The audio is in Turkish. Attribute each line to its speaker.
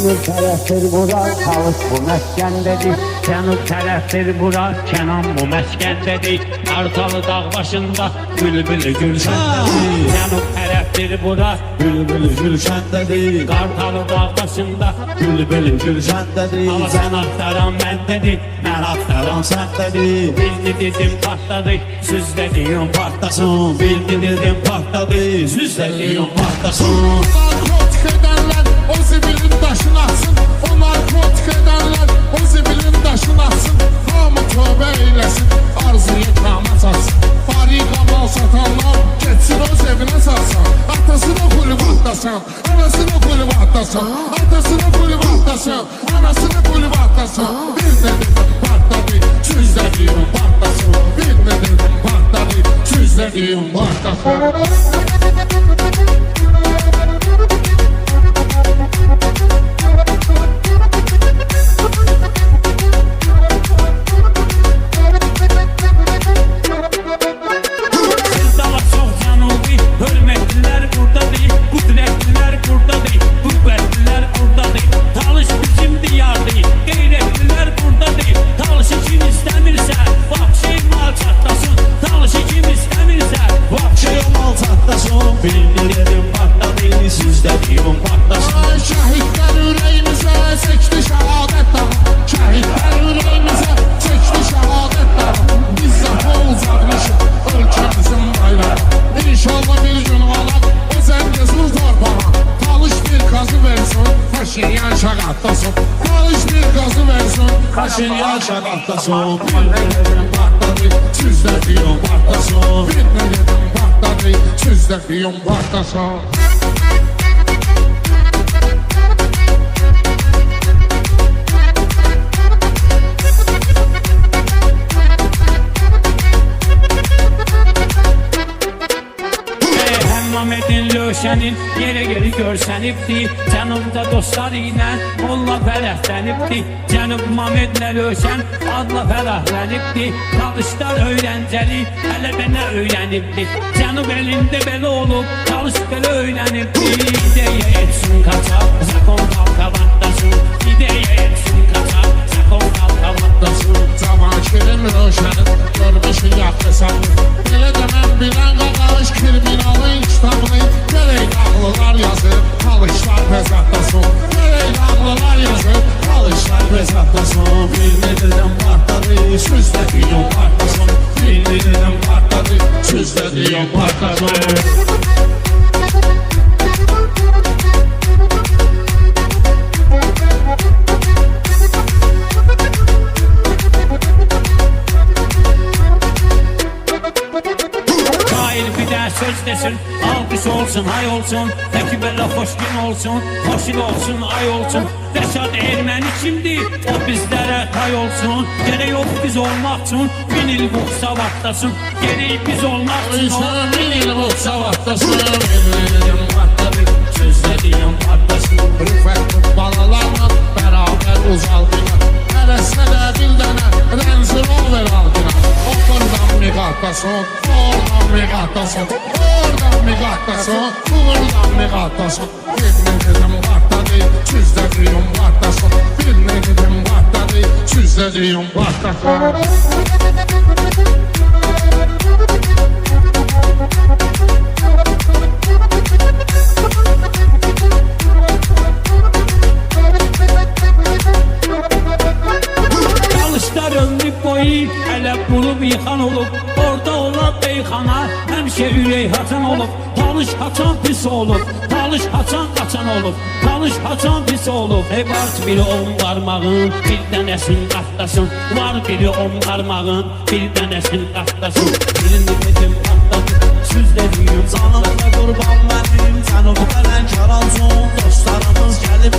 Speaker 1: Cənub tərəfdir bura, Talış bu məskəndədir. Cənub tərəfdir bura, Kənan bu məskəndədir. Qartalı dağ başında bülbülü gülşəndədir. Cənub tərəfdir bura,
Speaker 2: Bülbülü gülşəndədir.
Speaker 1: Qartalı dağ başında
Speaker 2: Bülbülü gülşəndədir.
Speaker 1: Ala sən axtaran məndədir, mən axtaran
Speaker 2: səndədir.
Speaker 1: Bildi dedim partladı, süz dediyin partlasın.
Speaker 2: Bildi dedim partladı, süz dediyin partlasın.
Speaker 3: Narkotik edenler o zibilin taşını atsın. O narkotik edenler o zibilin taşını atsın. Hamı tövbe eylesin, arzuyu kama satsın. Farika mal satanlar geçsin o evine satsın. Atasını kulüp atlasın, anasını kulüp atlasın. Atasını kulüp atlasın, anasını kulüp atlasın. Bir de dedim partladı, süz dediğim partlasın. Bir de dedim partladı, süz dediğim partlasın. Şehitler yüreğimize seçti şehadet dağı. Şehitler yüreğimize seçti şehadet dağı. Biz zaten uzatmışız ülkemizin bayrağı. İnşallah bir gün alak o zengezur torpağa. Talış bir gazı versin, Paşinyan şakatlasın. Talış bir gazı versin,
Speaker 2: Paşinyan şakatlasın.
Speaker 3: Bir ne dedim patladı, süz dediğim patlasın. Bir ne dedim patladı, süz dediğim patlasın.
Speaker 1: Mehmet'in löşənin yerə geri görsənibdi. Cənubda dostlar ilə molla fərəhlənibdi. Cənub Mehmetlə löşən adla fərəhlənibdi. Talışlar öyrəncəli hələ də nə öyrənibdi. Cənub elində belə olub, talış belə öyrənibdi. İdeya etsin qaçaq, zakon qalqavandasın. İdeya etsin qaçaq, zakon qalqavandasın.
Speaker 3: Cavanşirin löşənin görmüşün yaxlısan. Belə də mən bilən qaqaş kriminalın kitabını gerek ağlılar yazır, talışlar bezatlasın. Gerek ağlılar yazır, talışlar bezatlasın.
Speaker 2: Bir ne dedim partladı, süz dediğin partlasın. Bir ne dedim partladı, süz dediğin partlasın.
Speaker 1: Söz desin, alkış olsun, hay olsun. Peki böyle hoş gün olsun, hoşil olsun, ay olsun. Reşat Ermeni kimdi, o bizlere tay olsun. Gerek yok biz olmak için, 1000 il bu savaştasın. Gerek biz olmak için,
Speaker 3: İnsan 1000 il bu savaştasın. Dedim patladı, söz dediğim patlasın. Rüfet balalarla beraber uzaldılar. Neresine de bir tane Range Rover aldılar. Oradan mı katlasın, oradan mı katlasın. Oradan mı katlasın, buradan mı katlasın. Bir ne dedim patladı, süz dediğim patlasın. Bir ne dedim patladı, süz dediğim patlasın.
Speaker 1: ömrü boyu hələ bulub yıxan olub. Orada olan beyxana həmişə ürək haçan olub. Talış haçan pis olub, talış haçan qaçan olub. Talış haçan pis olub. Var biri 10 qarmağın, bir dənəsin qatlasın. Var biri 10 qarmağın, bir dənəsin qatlasın. Birini dedim qatlasın, süz dediğim
Speaker 2: canımda qurban mənim, cənub qələnkar alsın. Dostlarımız gəlib